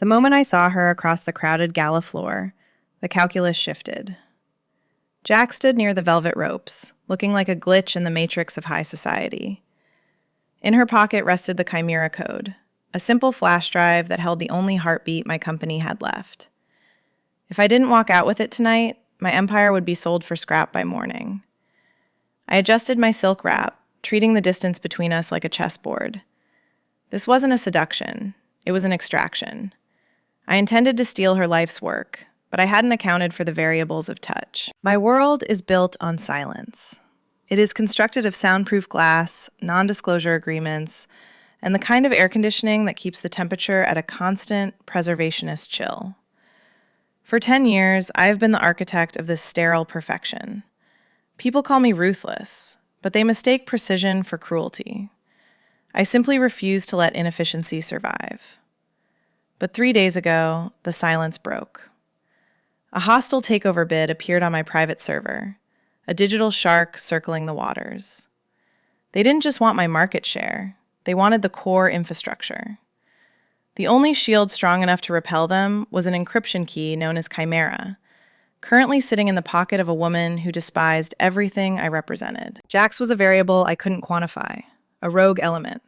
The moment I saw her across the crowded gala floor, the calculus shifted. Jack stood near the velvet ropes, looking like a glitch in the matrix of high society. In her pocket rested the Chimera code, a simple flash drive that held the only heartbeat my company had left. If I didn't walk out with it tonight, my empire would be sold for scrap by morning. I adjusted my silk wrap, treating the distance between us like a chessboard. This wasn't a seduction, it was an extraction. I intended to steal her life's work, but I hadn't accounted for the variables of touch. My world is built on silence. It is constructed of soundproof glass, non-disclosure agreements, and the kind of air conditioning that keeps the temperature at a constant preservationist chill. For 10 years, I have been the architect of this sterile perfection. People call me ruthless, but they mistake precision for cruelty. I simply refuse to let inefficiency survive. But 3 days ago, the silence broke. A hostile takeover bid appeared on my private server, a digital shark circling the waters. They didn't just want my market share, they wanted the core infrastructure. The only shield strong enough to repel them was an encryption key known as Chimera, currently sitting in the pocket of a woman who despised everything I represented. Jax was a variable I couldn't quantify, a rogue element,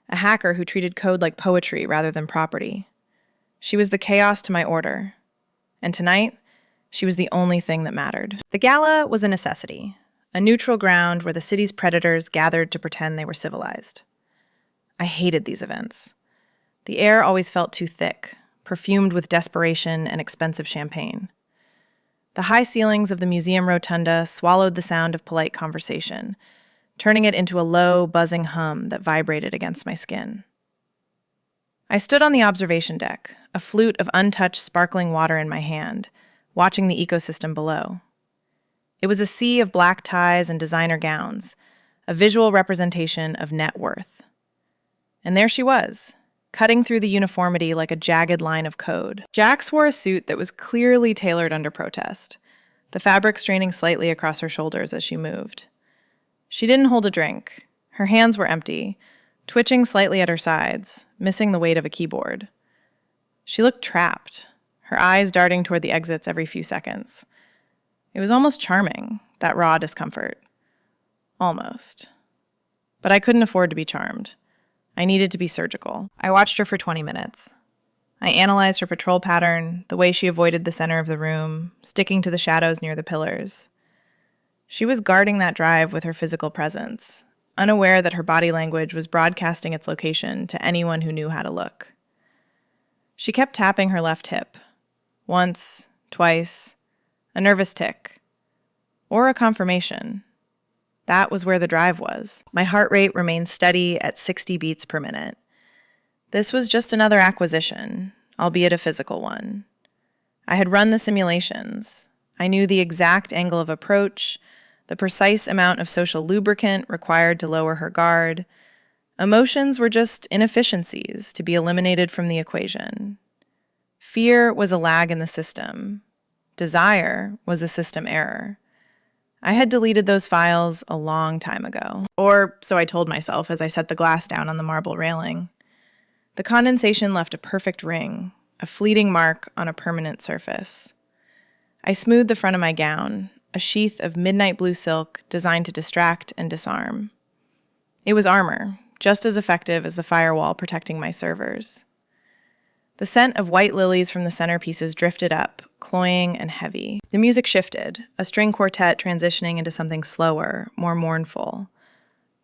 a hacker who treated code like poetry rather than property. She was the chaos to my order. And tonight, she was the only thing that mattered. The gala was a necessity, a neutral ground where the city's predators gathered to pretend they were civilized. I hated these events. The air always felt too thick, perfumed with desperation and expensive champagne. The high ceilings of the museum rotunda swallowed the sound of polite conversation, turning it into a low, buzzing hum that vibrated against my skin. I stood on the observation deck, a flute of untouched sparkling water in my hand, watching the ecosystem below. It was a sea of black ties and designer gowns, a visual representation of net worth. And there she was, cutting through the uniformity like a jagged line of code. Jax wore a suit that was clearly tailored under protest, the fabric straining slightly across her shoulders as she moved. She didn't hold a drink. Her hands were empty, twitching slightly at her sides, missing the weight of a keyboard. She looked trapped, her eyes darting toward the exits every few seconds. It was almost charming, that raw discomfort. Almost. But I couldn't afford to be charmed. I needed to be surgical. I watched her for 20 minutes. I analyzed her patrol pattern, the way she avoided the center of the room, sticking to the shadows near the pillars. She was guarding that drive with her physical presence, unaware that her body language was broadcasting its location to anyone who knew how to look. She kept tapping her left hip. Once, twice, a nervous tick. Or a confirmation. That was where the drive was. My heart rate remained steady at 60 beats per minute. This was just another acquisition, albeit a physical one. I had run the simulations. I knew the exact angle of approach, the precise amount of social lubricant required to lower her guard. Emotions were just inefficiencies to be eliminated from the equation. Fear was a lag in the system. Desire was a system error. I had deleted those files a long time ago. Or so I told myself as I set the glass down on the marble railing. The condensation left a perfect ring, a fleeting mark on a permanent surface. I smoothed the front of my gown, a sheath of midnight blue silk designed to distract and disarm. It was armor, just as effective as the firewall protecting my servers. The scent of white lilies from the centerpieces drifted up, cloying and heavy. The music shifted, a string quartet transitioning into something slower, more mournful.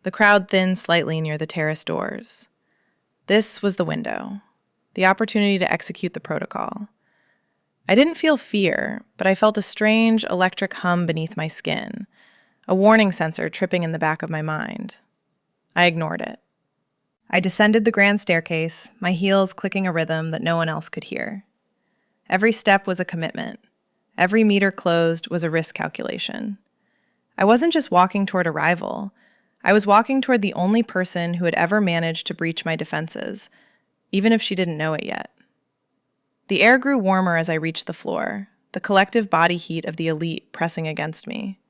The crowd thinned slightly near the terrace doors. This was the window, the opportunity to execute the protocol. I didn't feel fear, but I felt a strange electric hum beneath my skin, a warning sensor tripping in the back of my mind. I ignored it. I descended the grand staircase, my heels clicking a rhythm that no one else could hear. Every step was a commitment. Every meter closed was a risk calculation. I wasn't just walking toward a rival. I was walking toward the only person who had ever managed to breach my defenses, even if she didn't know it yet. The air grew warmer as I reached the floor, the collective body heat of the elite pressing against me.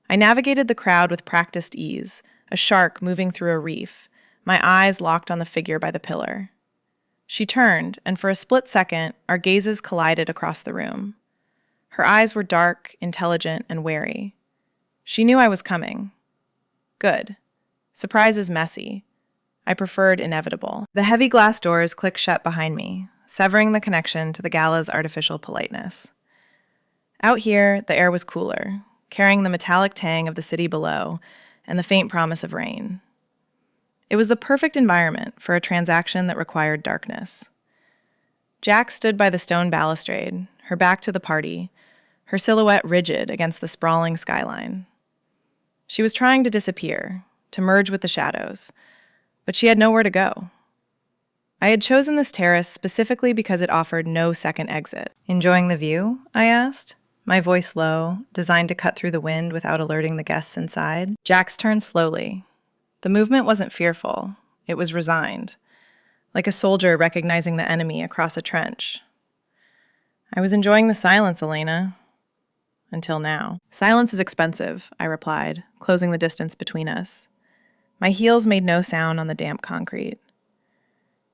I navigated the crowd with practiced ease, a shark moving through a reef, my eyes locked on the figure by the pillar. She turned, and for a split second, our gazes collided across the room. Her eyes were dark, intelligent, and wary. She knew I was coming. Good. Surprise is messy. I preferred inevitable. The heavy glass doors clicked shut behind me, severing the connection to the gala's artificial politeness. Out here, the air was cooler, carrying the metallic tang of the city below and the faint promise of rain. It was the perfect environment for a transaction that required darkness. Jack stood by the stone balustrade, her back to the party, her silhouette rigid against the sprawling skyline. She was trying to disappear, to merge with the shadows, but she had nowhere to go. I had chosen this terrace specifically because it offered no second exit. "Enjoying the view?" I asked, my voice low, designed to cut through the wind without alerting the guests inside. Jax turned slowly. The movement wasn't fearful. It was resigned, like a soldier recognizing the enemy across a trench. "I was enjoying the silence, Elena. Until now." "Silence is expensive," I replied, closing the distance between us. My heels made no sound on the damp concrete.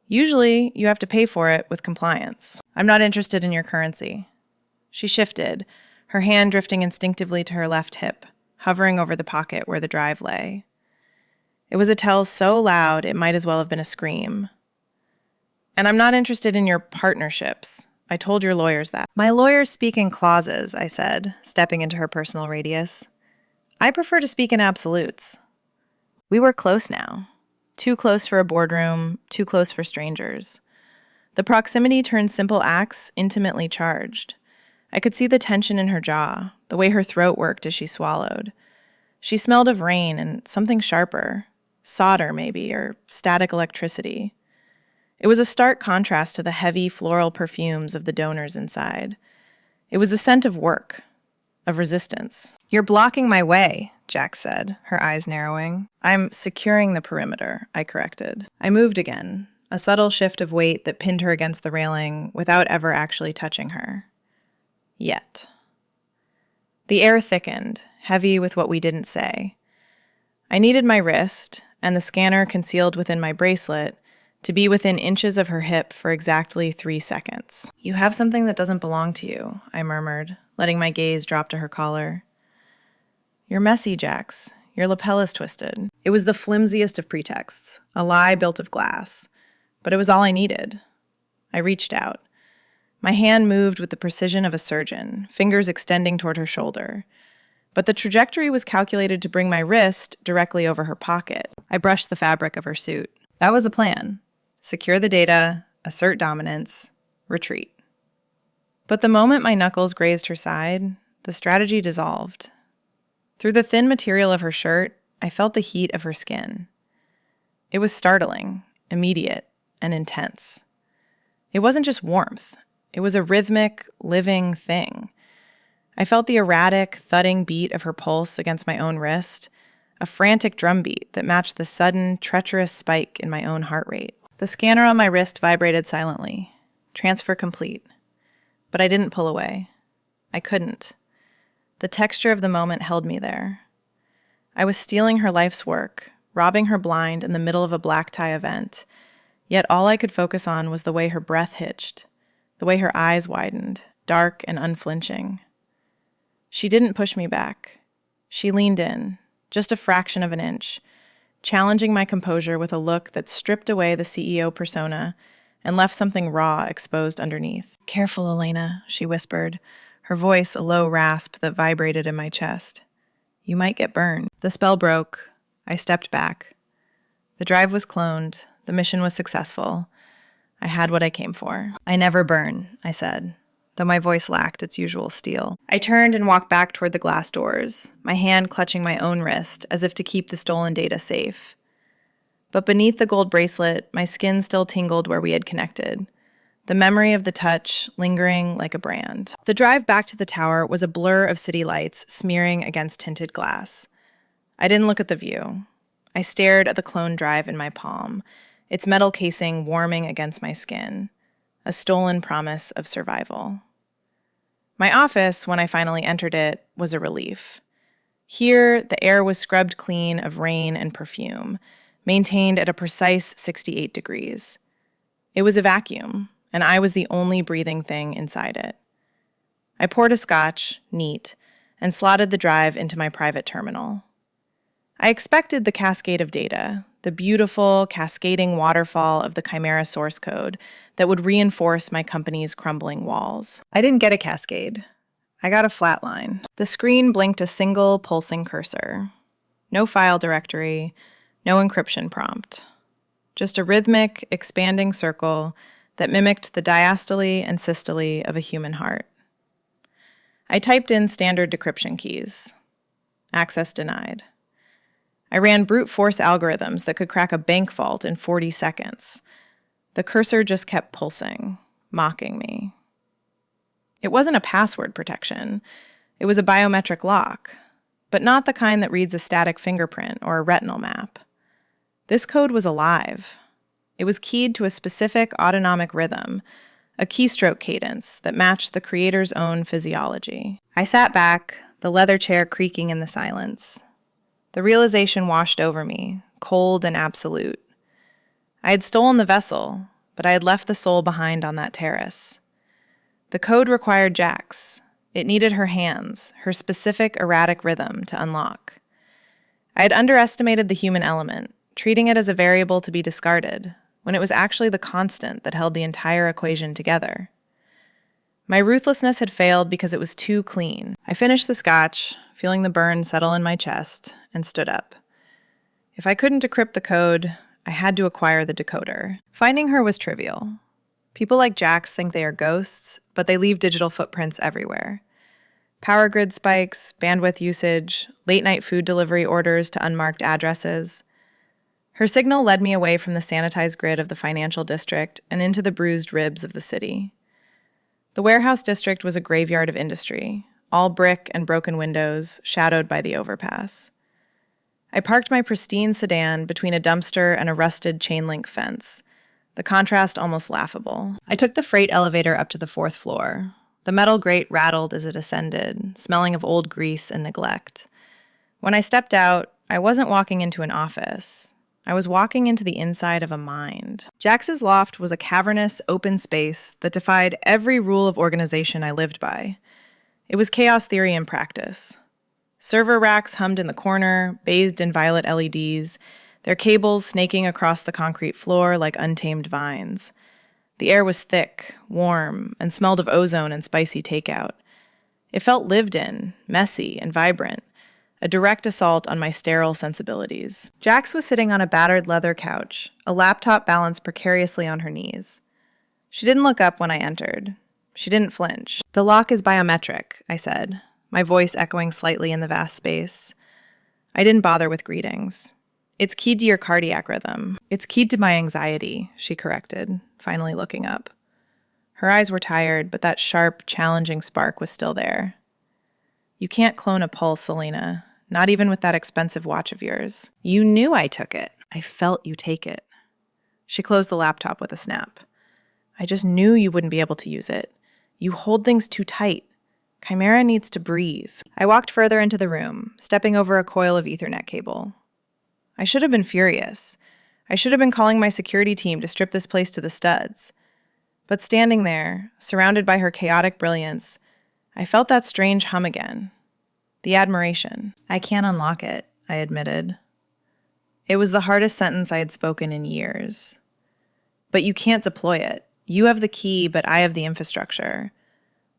"Usually, you have to pay for it with compliance. I'm not interested in your currency." She shifted, her hand drifting instinctively to her left hip, hovering over the pocket where the drive lay. It was a tell so loud it might as well have been a scream. "And I'm not interested in your partnerships. I told your lawyers that." "My lawyers speak in clauses," I said, stepping into her personal radius. "I prefer to speak in absolutes." We were close now. Too close for a boardroom, too close for strangers. The proximity turned simple acts intimately charged. I could see the tension in her jaw, the way her throat worked as she swallowed. She smelled of rain and something sharper, solder maybe, or static electricity. It was a stark contrast to the heavy floral perfumes of the donors inside. It was the scent of work, of resistance. "You're blocking my way," Jack said, her eyes narrowing. "I'm securing the perimeter," I corrected. I moved again, a subtle shift of weight that pinned her against the railing without ever actually touching her. Yet. The air thickened, heavy with what we didn't say. I needed my wrist, and the scanner concealed within my bracelet, to be within inches of her hip for exactly 3 seconds. "You have something that doesn't belong to you," I murmured, letting my gaze drop to her collar. "You're messy, Jax. Your lapel is twisted." It was the flimsiest of pretexts, a lie built of glass. But it was all I needed. I reached out. My hand moved with the precision of a surgeon, fingers extending toward her shoulder. But the trajectory was calculated to bring my wrist directly over her pocket. I brushed the fabric of her suit. That was a plan. Secure the data, assert dominance, retreat. But the moment my knuckles grazed her side, the strategy dissolved. Through the thin material of her shirt, I felt the heat of her skin. It was startling, immediate, and intense. It wasn't just warmth. It was a rhythmic, living thing. I felt the erratic, thudding beat of her pulse against my own wrist, a frantic drumbeat that matched the sudden, treacherous spike in my own heart rate. The scanner on my wrist vibrated silently. Transfer complete. But I didn't pull away. I couldn't. The texture of the moment held me there. I was stealing her life's work, robbing her blind in the middle of a black tie event, yet all I could focus on was the way her breath hitched, the way her eyes widened, dark and unflinching. She didn't push me back. She leaned in, just a fraction of an inch, challenging my composure with a look that stripped away the CEO persona and left something raw exposed underneath. "Careful, Elena," she whispered, her voice a low rasp that vibrated in my chest. "You might get burned." The spell broke. I stepped back. The drive was cloned. The mission was successful. I had what I came for. "I never burn," I said, though my voice lacked its usual steel. I turned and walked back toward the glass doors, my hand clutching my own wrist as if to keep the stolen data safe. But beneath the gold bracelet, my skin still tingled where we had connected, the memory of the touch lingering like a brand. The drive back to the tower was a blur of city lights smearing against tinted glass. I didn't look at the view. I stared at the clone drive in my palm, its metal casing warming against my skin, a stolen promise of survival. My office, when I finally entered it, was a relief. Here, the air was scrubbed clean of rain and perfume, maintained at a precise 68 degrees. It was a vacuum, and I was the only breathing thing inside it. I poured a scotch, neat, and slotted the drive into my private terminal. I expected the cascade of data, the beautiful, cascading waterfall of the Chimera source code that would reinforce my company's crumbling walls. I didn't get a cascade. I got a flat line. The screen blinked a single pulsing cursor. No file directory, no encryption prompt. Just a rhythmic, expanding circle that mimicked the diastole and systole of a human heart. I typed in standard decryption keys. Access denied. I ran brute force algorithms that could crack a bank vault in 40 seconds. The cursor just kept pulsing, mocking me. It wasn't a password protection. It was a biometric lock, but not the kind that reads a static fingerprint or a retinal map. This code was alive. It was keyed to a specific autonomic rhythm, a keystroke cadence that matched the creator's own physiology. I sat back, the leather chair creaking in the silence. The realization washed over me, cold and absolute. I had stolen the vessel, but I had left the soul behind on that terrace. The code required Jax. It needed her hands, her specific erratic rhythm to unlock. I had underestimated the human element, treating it as a variable to be discarded, when it was actually the constant that held the entire equation together. My ruthlessness had failed because it was too clean. I finished the scotch, feeling the burn settle in my chest, and stood up. If I couldn't decrypt the code, I had to acquire the decoder. Finding her was trivial. People like Jax think they are ghosts, but they leave digital footprints everywhere. Power grid spikes, bandwidth usage, late-night food delivery orders to unmarked addresses. Her signal led me away from the sanitized grid of the financial district and into the bruised ribs of the city. The warehouse district was a graveyard of industry, all brick and broken windows, shadowed by the overpass. I parked my pristine sedan between a dumpster and a rusted chain-link fence, the contrast almost laughable. I took the freight elevator up to the 4th floor. The metal grate rattled as it ascended, smelling of old grease and neglect. When I stepped out, I wasn't walking into an office. I was walking into the inside of a mind. Jax's loft was a cavernous, open space that defied every rule of organization I lived by. It was chaos theory in practice. Server racks hummed in the corner, bathed in violet LEDs, their cables snaking across the concrete floor like untamed vines. The air was thick, warm, and smelled of ozone and spicy takeout. It felt lived in, messy, and vibrant, a direct assault on my sterile sensibilities. Jax was sitting on a battered leather couch, a laptop balanced precariously on her knees. She didn't look up when I entered. She didn't flinch. "The lock is biometric," I said, my voice echoing slightly in the vast space. I didn't bother with greetings. "It's keyed to your cardiac rhythm. It's keyed to my anxiety," she corrected, finally looking up. Her eyes were tired, but that sharp, challenging spark was still there. "You can't clone a pulse, Selena, not even with that expensive watch of yours. You knew I took it. I felt you take it." She closed the laptop with a snap. "I just knew you wouldn't be able to use it. You hold things too tight. Chimera needs to breathe." I walked further into the room, stepping over a coil of Ethernet cable. I should have been furious. I should have been calling my security team to strip this place to the studs. But standing there, surrounded by her chaotic brilliance, I felt that strange hum again. The admiration. "I can't unlock it," I admitted. It was the hardest sentence I had spoken in years. "But you can't deploy it. You have the key, but I have the infrastructure.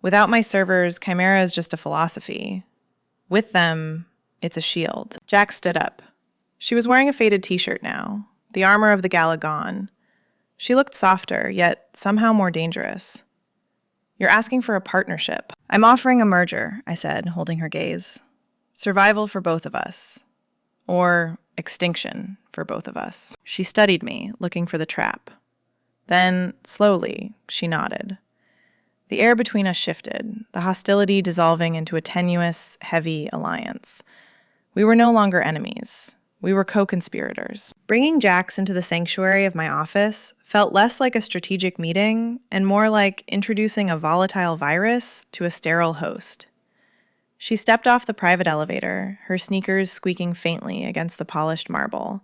Without my servers, Chimera is just a philosophy. With them, it's a shield." Jax stood up. She was wearing a faded t-shirt now, the armor of the gala gone. She looked softer, yet somehow more dangerous. "You're asking for a partnership." "I'm offering a merger," I said, holding her gaze. "Survival for both of us. Or extinction for both of us." She studied me, looking for the trap. Then, slowly, she nodded. The air between us shifted, the hostility dissolving into a tenuous, heavy alliance. We were no longer enemies. We were co-conspirators. Bringing Jax into the sanctuary of my office felt less like a strategic meeting and more like introducing a volatile virus to a sterile host. She stepped off the private elevator, her sneakers squeaking faintly against the polished marble.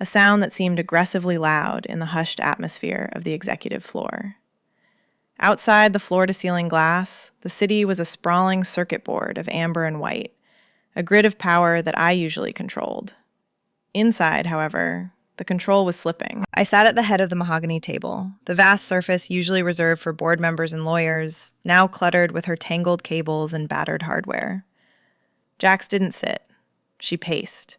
a sound that seemed aggressively loud in the hushed atmosphere of the executive floor. Outside the floor-to-ceiling glass, the city was a sprawling circuit board of amber and white, a grid of power that I usually controlled. Inside, however, the control was slipping. I sat at the head of the mahogany table, the vast surface usually reserved for board members and lawyers, now cluttered with her tangled cables and battered hardware. Jax didn't sit. She paced.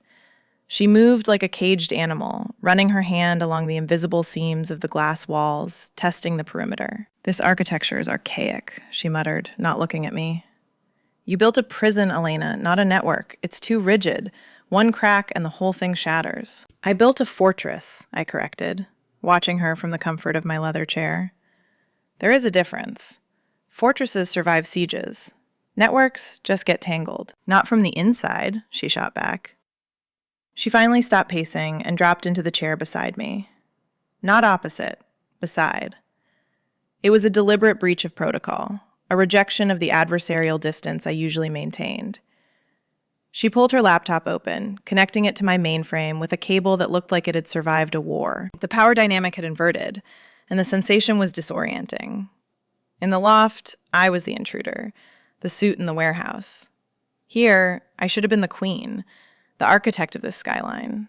She moved like a caged animal, running her hand along the invisible seams of the glass walls, testing the perimeter. "This architecture is archaic," she muttered, not looking at me. "You built a prison, Elena, not a network. It's too rigid. One crack and the whole thing shatters." "I built a fortress," I corrected, watching her from the comfort of my leather chair. "There is a difference. Fortresses survive sieges. Networks just get tangled." "Not from the inside," she shot back. She finally stopped pacing and dropped into the chair beside me. Not opposite, beside. It was a deliberate breach of protocol, a rejection of the adversarial distance I usually maintained. She pulled her laptop open, connecting it to my mainframe with a cable that looked like it had survived a war. The power dynamic had inverted, and the sensation was disorienting. In the loft, I was the intruder, the suit in the warehouse. Here, I should have been the queen, the architect of this skyline.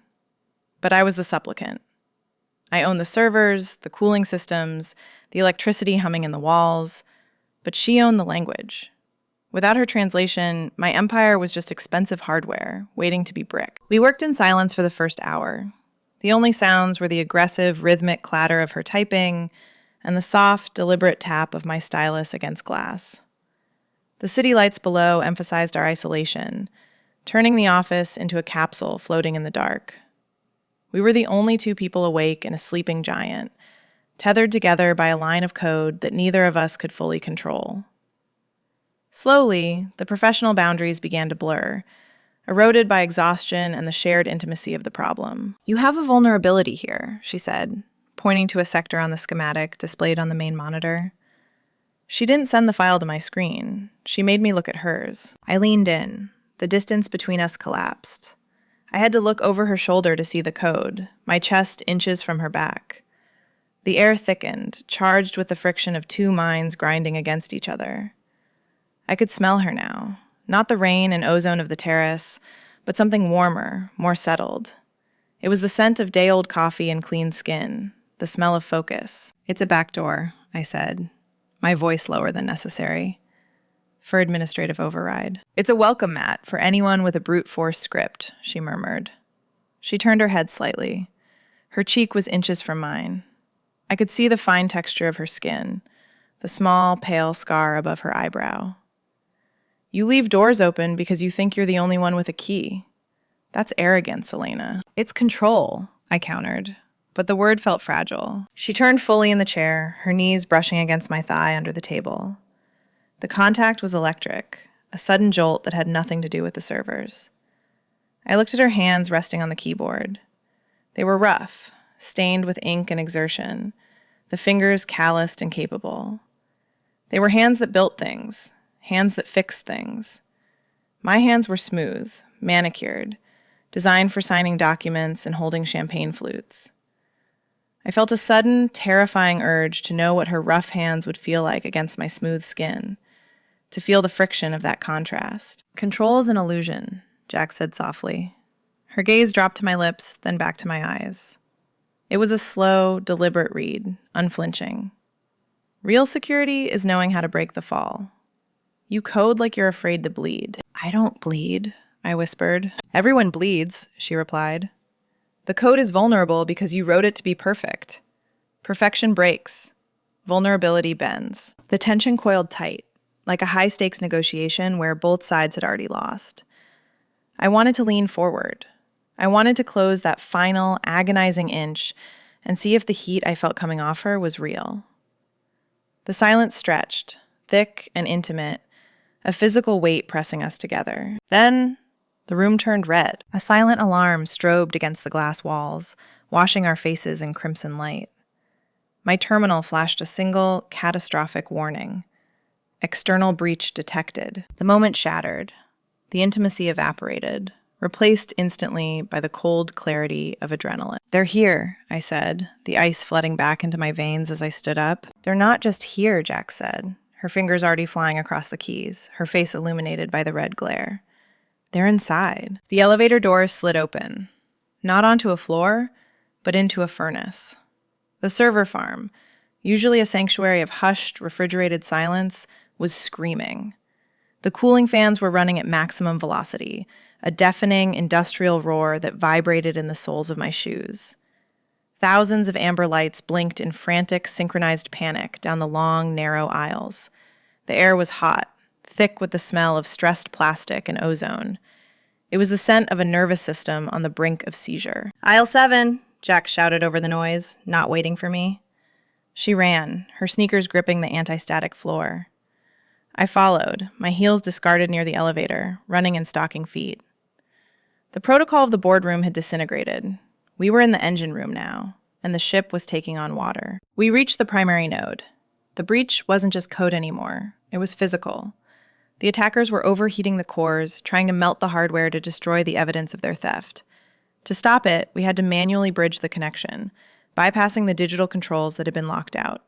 But I was the supplicant. I owned the servers, the cooling systems, the electricity humming in the walls, but she owned the language. Without her translation, my empire was just expensive hardware, waiting to be bricked. We worked in silence for the first hour. The only sounds were the aggressive, rhythmic clatter of her typing and the soft, deliberate tap of my stylus against glass. The city lights below emphasized our isolation, turning the office into a capsule floating in the dark. We were the only two people awake in a sleeping giant, tethered together by a line of code that neither of us could fully control. Slowly, the professional boundaries began to blur, eroded by exhaustion and the shared intimacy of the problem. "You have a vulnerability here," she said, pointing to a sector on the schematic displayed on the main monitor. She didn't send the file to my screen. She made me look at hers. I leaned in. The distance between us collapsed. I had to look over her shoulder to see the code, my chest inches from her back. The air thickened, charged with the friction of two minds grinding against each other. I could smell her now, not the rain and ozone of the terrace, but something warmer, more settled. It was the scent of day-old coffee and clean skin, the smell of focus. "It's a back door," I said, my voice lower than necessary. "For administrative override." "It's a welcome mat for anyone with a brute force script," she murmured. She turned her head slightly. Her cheek was inches from mine. I could see the fine texture of her skin, the small, pale scar above her eyebrow. "You leave doors open because you think you're the only one with a key. That's arrogance, Elena." "It's control," I countered, but the word felt fragile. She turned fully in the chair, her knees brushing against my thigh under the table. The contact was electric, a sudden jolt that had nothing to do with the servers. I looked at her hands resting on the keyboard. They were rough, stained with ink and exertion, the fingers calloused and capable. They were hands that built things, hands that fixed things. My hands were smooth, manicured, designed for signing documents and holding champagne flutes. I felt a sudden, terrifying urge to know what her rough hands would feel like against my smooth skin, to feel the friction of that contrast. "Control is an illusion," Jax said softly. Her gaze dropped to my lips, then back to my eyes. It was a slow, deliberate read, unflinching. "Real security is knowing how to break the fall. You code like you're afraid to bleed." "I don't bleed," I whispered. "Everyone bleeds," she replied. "The code is vulnerable because you wrote it to be perfect. Perfection breaks. Vulnerability bends." The tension coiled tight, like a high-stakes negotiation where both sides had already lost. I wanted to lean forward. I wanted to close that final, agonizing inch and see if the heat I felt coming off her was real. The silence stretched, thick and intimate, a physical weight pressing us together. Then the room turned red. A silent alarm strobed against the glass walls, washing our faces in crimson light. My terminal flashed a single, catastrophic warning. External breach detected. The moment shattered. The intimacy evaporated. replaced instantly by the cold clarity of adrenaline. "They're here," I said, the ice flooding back into my veins as I stood up. "They're not just here," Jack said, her fingers already flying across the keys, her face illuminated by the red glare. "They're inside." The elevator doors slid open, not onto a floor, but into a furnace. The server farm, usually a sanctuary of hushed, refrigerated silence, was screaming. The cooling fans were running at maximum velocity, a deafening industrial roar that vibrated in the soles of my shoes. Thousands of amber lights blinked in frantic, synchronized panic down the long, narrow aisles. The air was hot, thick with the smell of stressed plastic and ozone. It was the scent of a nervous system on the brink of seizure. "Aisle 7, Jack shouted over the noise, not waiting for me. She ran, her sneakers gripping the anti-static floor. I followed, my heels discarded near the elevator, running in stocking feet. The protocol of the boardroom had disintegrated. We were in the engine room now, and the ship was taking on water. We reached the primary node. The breach wasn't just code anymore. It was physical. The attackers were overheating the cores, trying to melt the hardware to destroy the evidence of their theft. To stop it, we had to manually bridge the connection, bypassing the digital controls that had been locked out.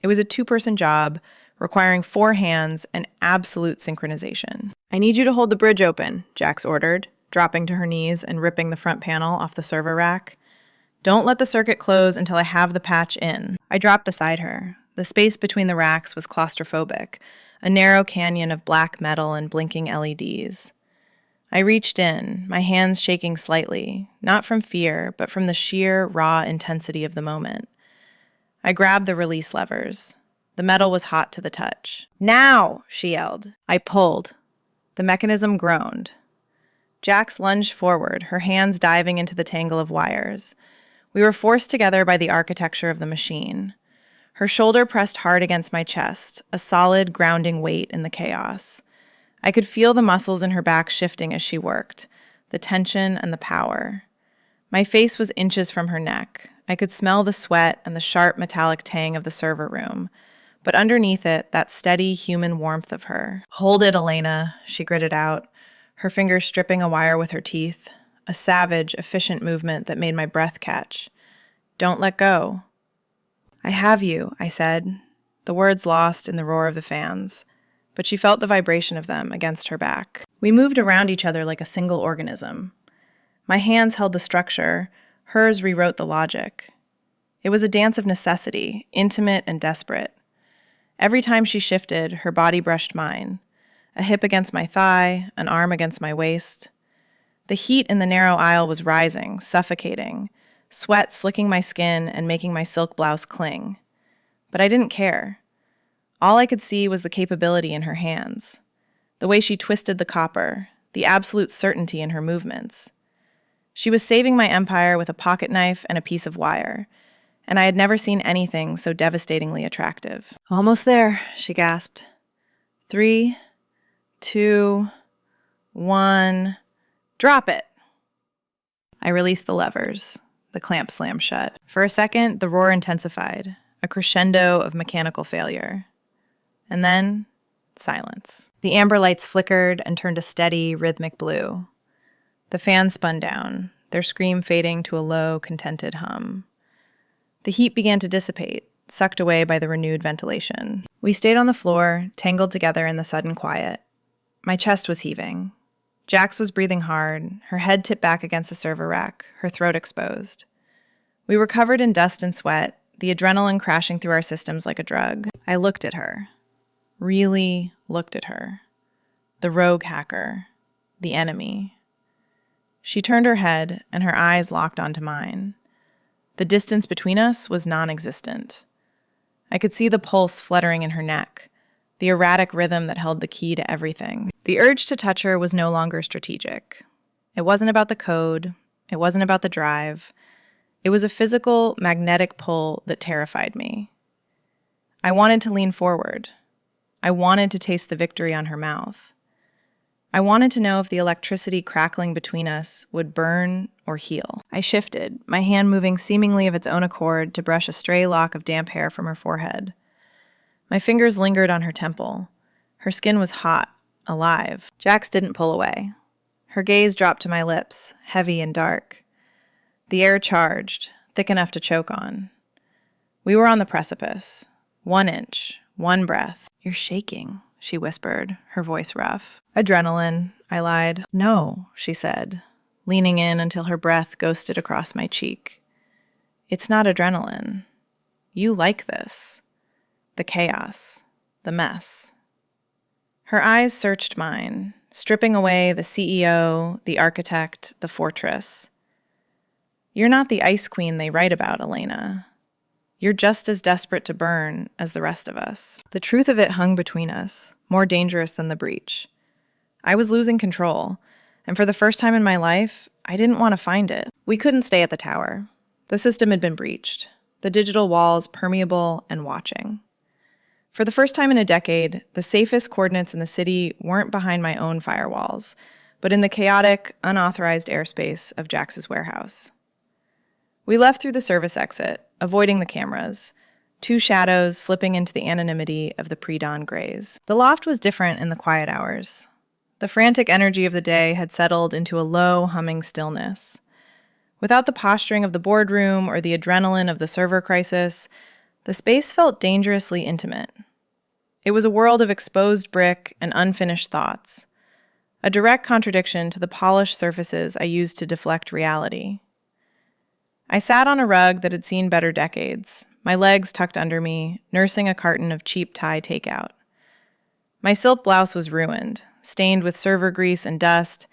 It was a two-person job, requiring 4 hands and absolute synchronization. "I need you to hold the bridge open," Jax ordered, dropping to her knees and ripping the front panel off the server rack. "Don't let the circuit close until I have the patch in." I dropped beside her. The space between the racks was claustrophobic, a narrow canyon of black metal and blinking LEDs. I reached in, my hands shaking slightly, not from fear, but from the sheer, raw intensity of the moment. I grabbed the release levers. The metal was hot to the touch. "Now!" she yelled. I pulled. The mechanism groaned. Jax lunged forward, her hands diving into the tangle of wires. We were forced together by the architecture of the machine. Her shoulder pressed hard against my chest, a solid, grounding weight in the chaos. I could feel the muscles in her back shifting as she worked, the tension and the power. My face was inches from her neck. I could smell the sweat and the sharp metallic tang of the server room, but underneath it, that steady human warmth of her. "Hold it, Elena," she gritted out, her fingers stripping a wire with her teeth, a savage, efficient movement that made my breath catch. "Don't let go." "I have you," I said, the words lost in the roar of the fans, but she felt the vibration of them against her back. We moved around each other like a single organism. My hands held the structure, hers rewrote the logic. It was a dance of necessity, intimate and desperate. Every time she shifted, her body brushed mine, a hip against my thigh, an arm against my waist. The heat in the narrow aisle was rising, suffocating, sweat slicking my skin and making my silk blouse cling. But I didn't care. All I could see was the capability in her hands, the way she twisted the copper, the absolute certainty in her movements. She was saving my empire with a pocket knife and a piece of wire, and I had never seen anything so devastatingly attractive. "Almost there," she gasped. 3, 2, 1, drop it. I released the levers. The clamp slammed shut. For a second, the roar intensified, a crescendo of mechanical failure. And then, silence. The amber lights flickered and turned a steady, rhythmic blue. The fans spun down, their scream fading to a low, contented hum. The heat began to dissipate, sucked away by the renewed ventilation. We stayed on the floor, tangled together in the sudden quiet. My chest was heaving. Jax was breathing hard, her head tipped back against the server rack, her throat exposed. We were covered in dust and sweat, the adrenaline crashing through our systems like a drug. I looked at her. Really looked at her. The rogue hacker. The enemy. She turned her head, and her eyes locked onto mine. The distance between us was non-existent. I could see the pulse fluttering in her neck, the erratic rhythm that held the key to everything. The urge to touch her was no longer strategic. It wasn't about the code. It wasn't about the drive. It was a physical, magnetic pull that terrified me. I wanted to lean forward. I wanted to taste the victory on her mouth. I wanted to know if the electricity crackling between us would burn or heal. I shifted, my hand moving seemingly of its own accord to brush a stray lock of damp hair from her forehead. My fingers lingered on her temple. Her skin was hot, alive. Jax didn't pull away. Her gaze dropped to my lips, heavy and dark. The air charged, thick enough to choke on. We were on the precipice. 1 inch, 1 breath. "You're shaking," she whispered, her voice rough. "Adrenaline," I lied. "No," she said, leaning in until her breath ghosted across my cheek. "It's not adrenaline. You like this. The chaos. The mess." Her eyes searched mine, stripping away the CEO, the architect, the fortress. "You're not the ice queen they write about, Elena. You're just as desperate to burn as the rest of us." The truth of it hung between us, more dangerous than the breach. I was losing control, and for the first time in my life, I didn't want to find it. We couldn't stay at the tower. The system had been breached, the digital walls permeable and watching. For the first time in a decade, the safest coordinates in the city weren't behind my own firewalls, but in the chaotic, unauthorized airspace of Jax's warehouse. We left through the service exit, avoiding the cameras, 2 shadows slipping into the anonymity of the pre-dawn grays. The loft was different in the quiet hours. The frantic energy of the day had settled into a low, humming stillness. Without the posturing of the boardroom or the adrenaline of the server crisis, the space felt dangerously intimate. It was a world of exposed brick and unfinished thoughts, a direct contradiction to the polished surfaces I used to deflect reality. I sat on a rug that had seen better decades, my legs tucked under me, nursing a carton of cheap Thai takeout. My silk blouse was ruined, stained with server grease and dust,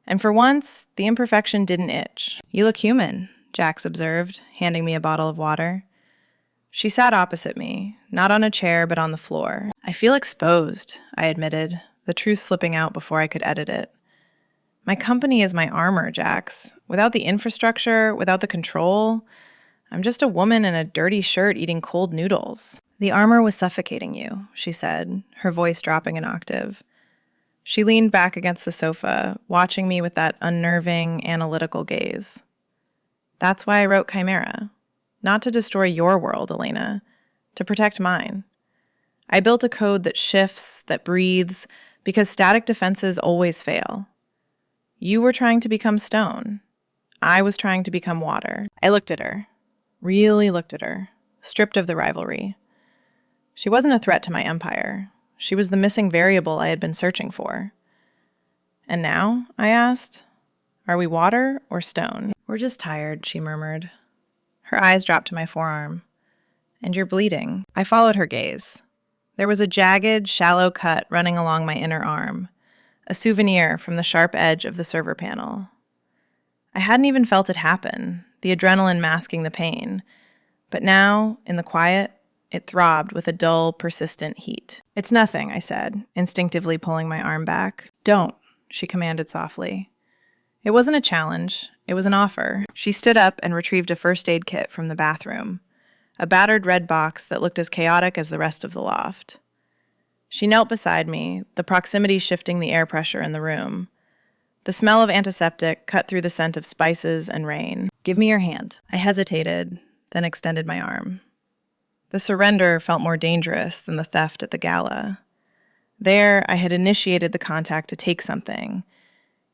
and for once, the imperfection didn't itch. "You look human," Jax observed, handing me a bottle of water. She sat opposite me, not on a chair but on the floor. "I feel exposed," I admitted, the truth slipping out before I could edit it. "My company is my armor, Jax. Without the infrastructure, without the control, I'm just a woman in a dirty shirt eating cold noodles." "The armor was suffocating you," she said, her voice dropping an octave. She leaned back against the sofa, watching me with that unnerving, analytical gaze. "That's why I wrote Chimera. Not to destroy your world, Elena. To protect mine. I built a code that shifts, that breathes, because static defenses always fail. You were trying to become stone. I was trying to become water." I looked at her. Really looked at her, stripped of the rivalry. She wasn't a threat to my empire. She was the missing variable I had been searching for. "And now?" I asked. "Are we water or stone?" "We're just tired," she murmured. Her eyes dropped to my forearm. "And you're bleeding." I followed her gaze. There was a jagged, shallow cut running along my inner arm, a souvenir from the sharp edge of the server panel. I hadn't even felt it happen, the adrenaline masking the pain. But now, in the quiet, it throbbed with a dull, persistent heat. "It's nothing," I said, instinctively pulling my arm back. "Don't," she commanded softly. It wasn't a challenge. It was an offer. She stood up and retrieved a first aid kit from the bathroom, a battered red box that looked as chaotic as the rest of the loft. She knelt beside me, the proximity shifting the air pressure in the room. The smell of antiseptic cut through the scent of spices and rain. "Give me your hand." I hesitated, then extended my arm. The surrender felt more dangerous than the theft at the gala. There, I had initiated the contact to take something.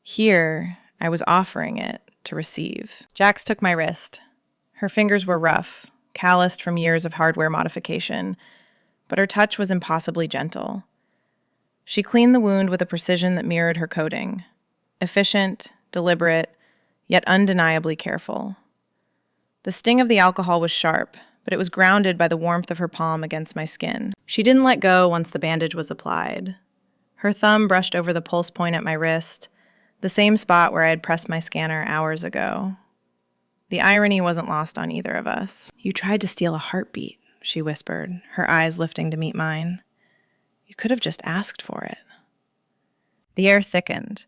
Here, I was offering it to receive. Jax took my wrist. Her fingers were rough, calloused from years of hardware modification, but her touch was impossibly gentle. She cleaned the wound with a precision that mirrored her coding. Efficient, deliberate, yet undeniably careful. The sting of the alcohol was sharp, but it was grounded by the warmth of her palm against my skin. She didn't let go once the bandage was applied. Her thumb brushed over the pulse point at my wrist, the same spot where I had pressed my scanner hours ago. The irony wasn't lost on either of us. "You tried to steal a heartbeat," she whispered, her eyes lifting to meet mine. "You could have just asked for it." The air thickened.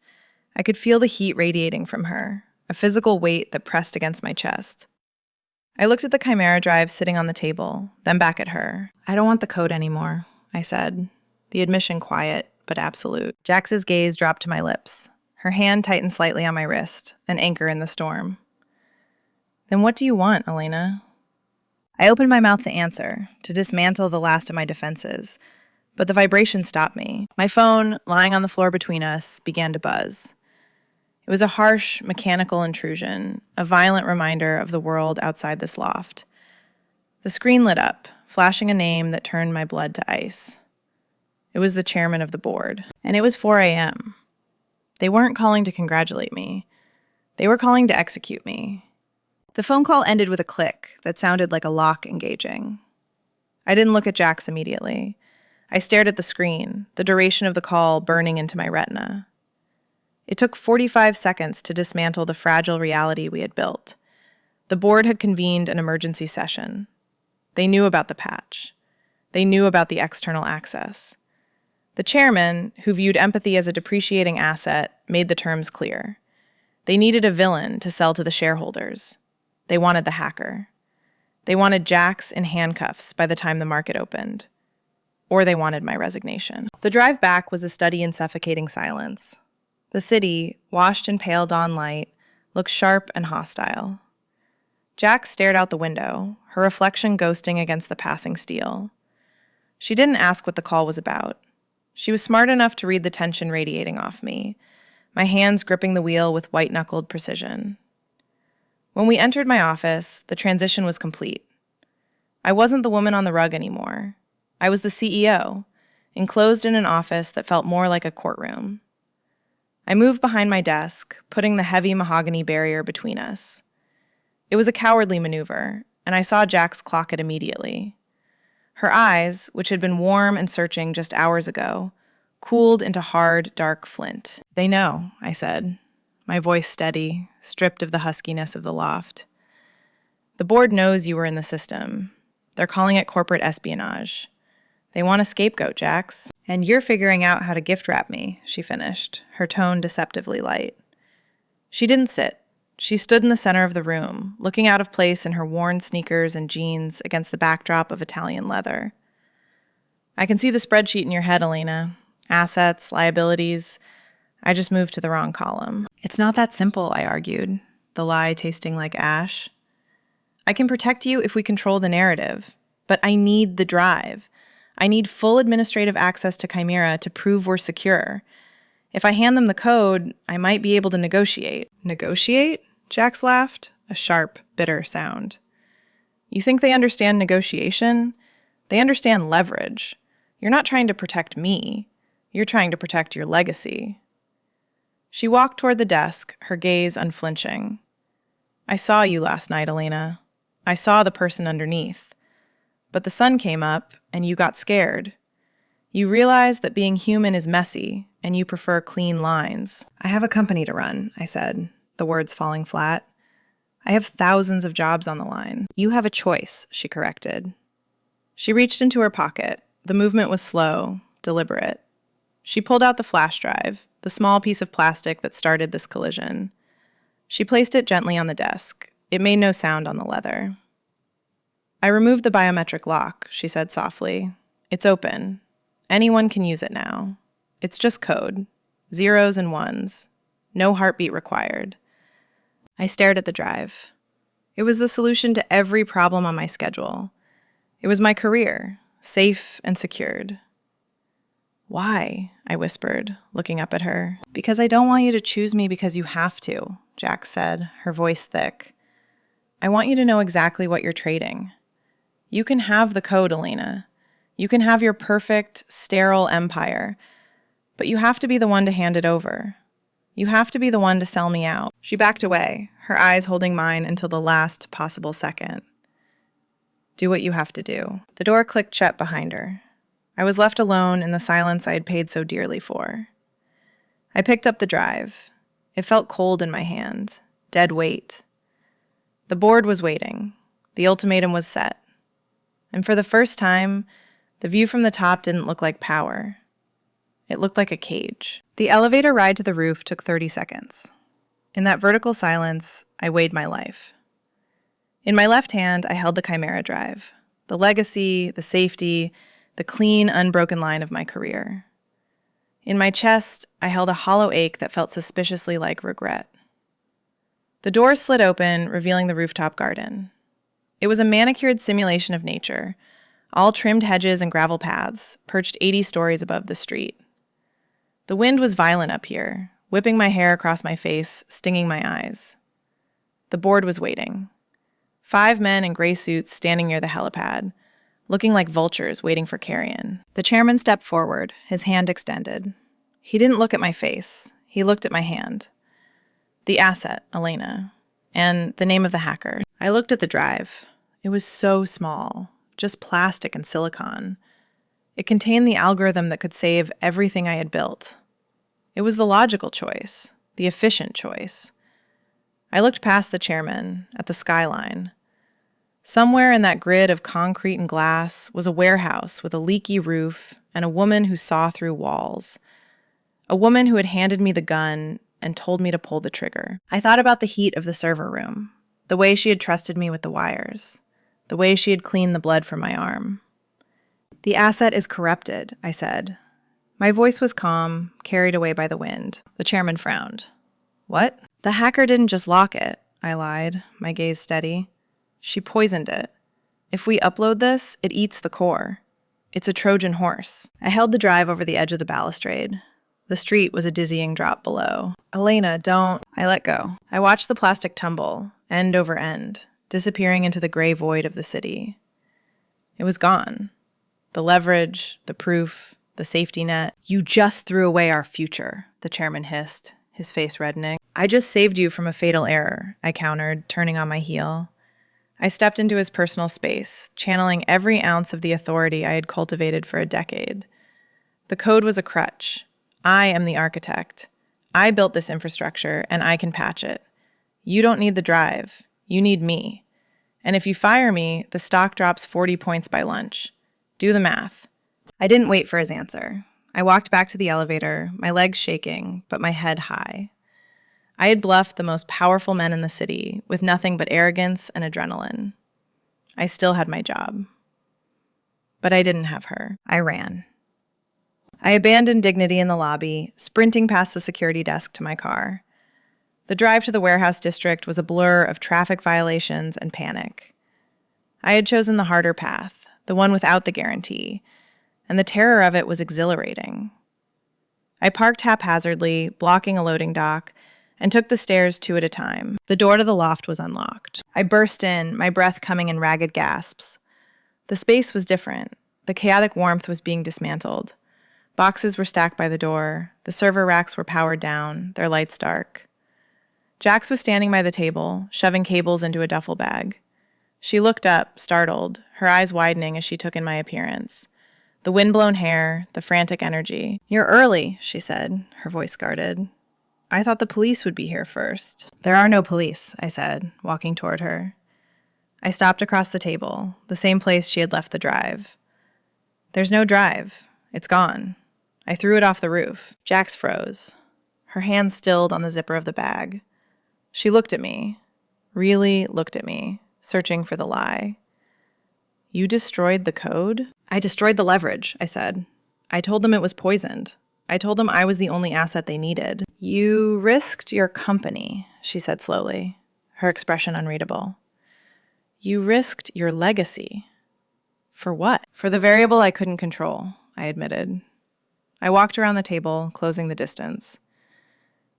I could feel the heat radiating from her, a physical weight that pressed against my chest. I looked at the Chimera drive sitting on the table, then back at her. "I don't want the code anymore," I said, the admission quiet but absolute. Jax's gaze dropped to my lips. Her hand tightened slightly on my wrist, an anchor in the storm. "Then what do you want, Elena?" I opened my mouth to answer, to dismantle the last of my defenses, but the vibration stopped me. My phone, lying on the floor between us, began to buzz. It was a harsh, mechanical intrusion, a violent reminder of the world outside this loft. The screen lit up, flashing a name that turned my blood to ice. It was the chairman of the board, and it was 4 a.m. They weren't calling to congratulate me. They were calling to execute me. The phone call ended with a click that sounded like a lock engaging. I didn't look at Jax immediately. I stared at the screen, the duration of the call burning into my retina. It took 45 seconds to dismantle the fragile reality we had built. The board had convened an emergency session. They knew about the patch. They knew about the external access. The chairman, who viewed empathy as a depreciating asset, made the terms clear. They needed a villain to sell to the shareholders. They wanted the hacker. They wanted Jax in handcuffs by the time the market opened. Or they wanted my resignation. The drive back was a study in suffocating silence. The city, washed in pale dawn light, looked sharp and hostile. Jax stared out the window, her reflection ghosting against the passing steel. She didn't ask what the call was about. She was smart enough to read the tension radiating off me, my hands gripping the wheel with white-knuckled precision. When we entered my office, the transition was complete. I wasn't the woman on the rug anymore. I was the CEO, enclosed in an office that felt more like a courtroom. I moved behind my desk, putting the heavy mahogany barrier between us. It was a cowardly maneuver, and I saw Jax clock it immediately. Her eyes, which had been warm and searching just hours ago, cooled into hard, dark flint. "They know," I said, my voice steady, stripped of the huskiness of the loft. "The board knows you were in the system. They're calling it corporate espionage. They want a scapegoat, Jax. And you're figuring out how to gift wrap me," she finished, her tone deceptively light. She didn't sit. She stood in the center of the room, looking out of place in her worn sneakers and jeans against the backdrop of Italian leather. "I can see the spreadsheet in your head, Elena. Assets, liabilities. I just moved to the wrong column." "It's not that simple," I argued, the lie tasting like ash. "I can protect you if we control the narrative, but I need the drive. I need full administrative access to Chimera to prove we're secure. If I hand them the code, I might be able to negotiate." "Negotiate?" Jax laughed, a sharp, bitter sound. "You think they understand negotiation? They understand leverage. You're not trying to protect me. You're trying to protect your legacy." She walked toward the desk, her gaze unflinching. "I saw you last night, Elena. I saw the person underneath. But the sun came up, and you got scared. You realized that being human is messy, and you prefer clean lines." "I have a company to run," I said, the words falling flat. "I have thousands of jobs on the line." "You have a choice," she corrected. She reached into her pocket. The movement was slow, deliberate. She pulled out the flash drive, the small piece of plastic that started this collision. She placed it gently on the desk. It made no sound on the leather. "I removed the biometric lock," she said softly. "It's open. Anyone can use it now. It's just code. Zeros and ones. No heartbeat required." I stared at the drive. It was the solution to every problem on my schedule. It was my career, safe and secured. "Why?" I whispered, looking up at her. "Because I don't want you to choose me because you have to," Jax said, her voice thick. "I want you to know exactly what you're trading. You can have the code, Elena. You can have your perfect, sterile empire. But you have to be the one to hand it over. You have to be the one to sell me out." She backed away, her eyes holding mine until the last possible second. "Do what you have to do." The door clicked shut behind her. I was left alone in the silence I had paid so dearly for. I picked up the drive. It felt cold in my hand, dead weight. The board was waiting. The ultimatum was set. And for the first time, the view from the top didn't look like power. It looked like a cage. The elevator ride to the roof took 30 seconds. In that vertical silence, I weighed my life. In my left hand, I held the Chimera drive, the legacy, the safety, the clean, unbroken line of my career. In my chest, I held a hollow ache that felt suspiciously like regret. The door slid open, revealing the rooftop garden. It was a manicured simulation of nature, all trimmed hedges and gravel paths, perched 80 stories above the street. The wind was violent up here, whipping my hair across my face, stinging my eyes. The board was waiting. 5 men in gray suits standing near the helipad, looking like vultures waiting for carrion. The chairman stepped forward, his hand extended. He didn't look at my face. He looked at my hand. The asset, Elena, and the name of the hacker. I looked at the drive. It was so small, just plastic and silicone. It contained the algorithm that could save everything I had built. It was the logical choice, the efficient choice. I looked past the chairman, at the skyline. Somewhere in that grid of concrete and glass was a warehouse with a leaky roof and a woman who saw through walls. A woman who had handed me the gun and told me to pull the trigger. I thought about the heat of the server room, the way she had trusted me with the wires, the way she had cleaned the blood from my arm. The asset is corrupted, I said. My voice was calm, carried away by the wind. The chairman frowned. What? The hacker didn't just lock it, I lied, my gaze steady. She poisoned it. If we upload this, it eats the core. It's a Trojan horse. I held the drive over the edge of the balustrade. The street was a dizzying drop below. Elena, don't. I let go. I watched the plastic tumble, end over end, disappearing into the gray void of the city. It was gone. The leverage, the proof, the safety net. You just threw away our future, the chairman hissed, his face reddening. I just saved you from a fatal error, I countered, turning on my heel. I stepped into his personal space, channeling every ounce of the authority I had cultivated for a decade. The code was a crutch. I am the architect. I built this infrastructure, and I can patch it. You don't need the drive. You need me. And if you fire me, the stock drops 40 points by lunch. Do the math. I didn't wait for his answer. I walked back to the elevator, my legs shaking, but my head high. I had bluffed the most powerful men in the city with nothing but arrogance and adrenaline. I still had my job. But I didn't have her. I ran. I abandoned dignity in the lobby, sprinting past the security desk to my car. The drive to the warehouse district was a blur of traffic violations and panic. I had chosen the harder path, the one without the guarantee, and the terror of it was exhilarating. I parked haphazardly, blocking a loading dock, and took the stairs 2 at a time. The door to the loft was unlocked. I burst in, my breath coming in ragged gasps. The space was different. The chaotic warmth was being dismantled. Boxes were stacked by the door. The server racks were powered down, their lights dark. Jax was standing by the table, shoving cables into a duffel bag. She looked up, startled, her eyes widening as she took in my appearance. The wind-blown hair, the frantic energy. "You're early," she said, her voice guarded. "I thought the police would be here first." "There are no police," I said, walking toward her. I stopped across the table, the same place she had left the drive. "There's no drive. It's gone. I threw it off the roof." Jax froze. Her hand stilled on the zipper of the bag. She looked at me, really looked at me, searching for the lie. "You destroyed the code?" "I destroyed the leverage," I said. "I told them it was poisoned. I told them I was the only asset they needed." "You risked your company," she said slowly, her expression unreadable. "You risked your legacy." "For what?" "For the variable I couldn't control," I admitted. I walked around the table, closing the distance.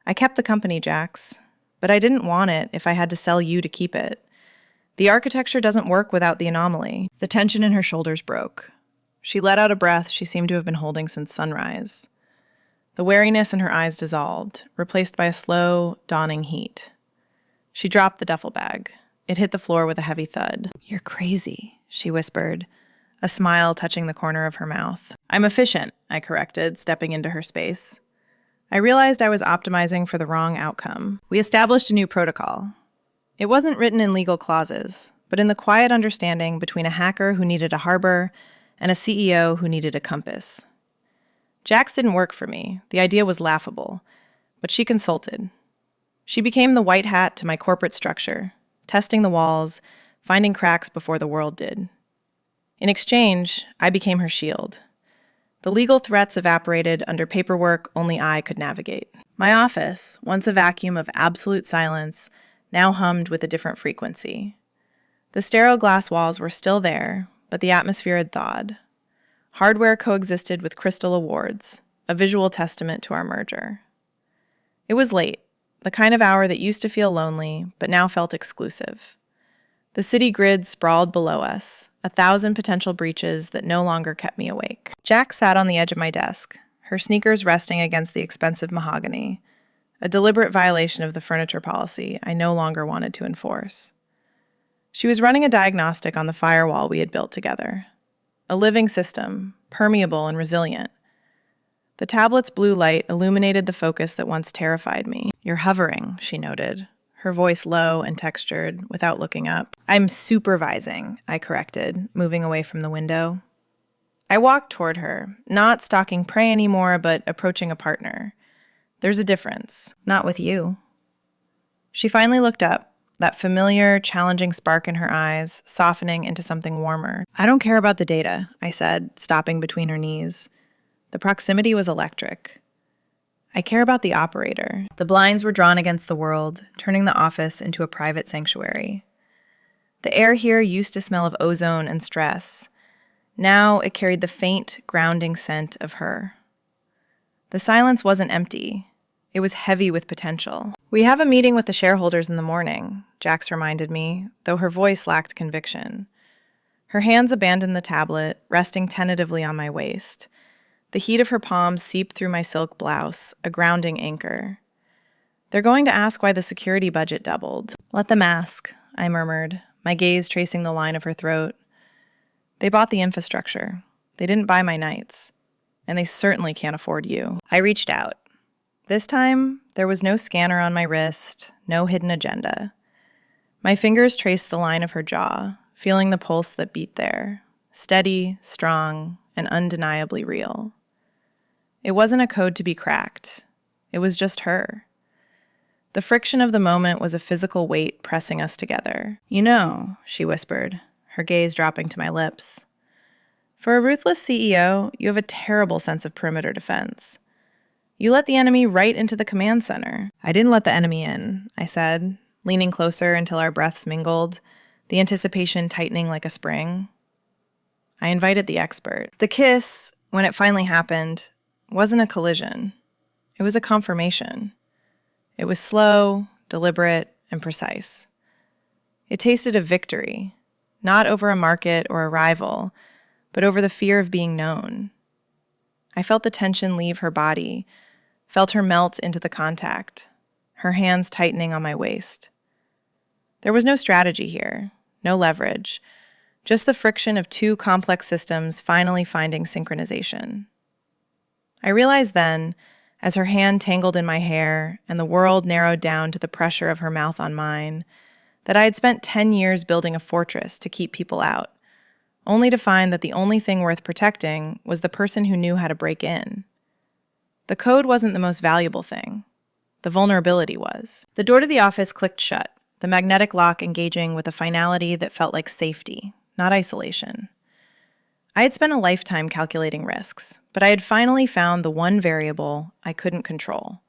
"I kept the company, Jax, but I didn't want it if I had to sell you to keep it. The architecture doesn't work without the anomaly." The tension in her shoulders broke. She let out a breath she seemed to have been holding since sunrise. The wariness in her eyes dissolved, replaced by a slow, dawning heat. She dropped the duffel bag. It hit the floor with a heavy thud. "You're crazy," she whispered, a smile touching the corner of her mouth. "I'm efficient," I corrected, stepping into her space. I realized I was optimizing for the wrong outcome. We established a new protocol. It wasn't written in legal clauses, but in the quiet understanding between a hacker who needed a harbor and a CEO who needed a compass. Jax didn't work for me. The idea was laughable, but she consulted. She became the white hat to my corporate structure, testing the walls, finding cracks before the world did. In exchange, I became her shield. The legal threats evaporated under paperwork only I could navigate. My office, once a vacuum of absolute silence, now hummed with a different frequency. The sterile glass walls were still there, but the atmosphere had thawed. Hardware coexisted with crystal awards, a visual testament to our merger. It was late, the kind of hour that used to feel lonely, but now felt exclusive. The city grid sprawled below us, 1,000 potential breaches that no longer kept me awake. Jack sat on the edge of my desk, her sneakers resting against the expensive mahogany, a deliberate violation of the furniture policy I no longer wanted to enforce. She was running a diagnostic on the firewall we had built together. A living system, permeable and resilient. The tablet's blue light illuminated the focus that once terrified me. "You're hovering," she noted, her voice low and textured, without looking up. "I'm supervising," I corrected, moving away from the window. I walked toward her, not stalking prey anymore, but approaching a partner. "There's a difference. Not with you." She finally looked up, that familiar, challenging spark in her eyes, softening into something warmer. "I don't care about the data," I said, stopping between her knees. The proximity was electric. "I care about the operator." The blinds were drawn against the world, turning the office into a private sanctuary. The air here used to smell of ozone and stress. Now it carried the faint, grounding scent of her. The silence wasn't empty. It was heavy with potential. "We have a meeting with the shareholders in the morning," Jax reminded me, though her voice lacked conviction. Her hands abandoned the tablet, resting tentatively on my waist. The heat of her palms seeped through my silk blouse, a grounding anchor. "They're going to ask why the security budget doubled." "Let them ask," I murmured, my gaze tracing the line of her throat. "They bought the infrastructure. They didn't buy my nights. And they certainly can't afford you." I reached out. This time, there was no scanner on my wrist, no hidden agenda. My fingers traced the line of her jaw, feeling the pulse that beat there, steady, strong, and undeniably real. It wasn't a code to be cracked. It was just her. The friction of the moment was a physical weight pressing us together. "You know," she whispered, her gaze dropping to my lips. "For a ruthless CEO, you have a terrible sense of perimeter defense. You let the enemy right into the command center." "I didn't let the enemy in," I said, leaning closer until our breaths mingled, the anticipation tightening like a spring. I invited the expert. The kiss, when it finally happened, wasn't a collision. It was a confirmation. It was slow, deliberate, and precise. It tasted of victory, not over a market or a rival, but over the fear of being known. I felt the tension leave her body, felt her melt into the contact, her hands tightening on my waist. There was no strategy here, no leverage, just the friction of two complex systems finally finding synchronization. I realized then, as her hand tangled in my hair and the world narrowed down to the pressure of her mouth on mine, that I had spent 10 years building a fortress to keep people out, only to find that the only thing worth protecting was the person who knew how to break in. The code wasn't the most valuable thing. The vulnerability was. The door to the office clicked shut, the magnetic lock engaging with a finality that felt like safety, not isolation. I had spent a lifetime calculating risks, but I had finally found the one variable I couldn't control.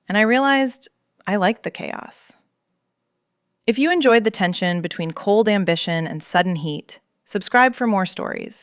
And I realized I liked the chaos. If you enjoyed the tension between cold ambition and sudden heat, subscribe for more stories.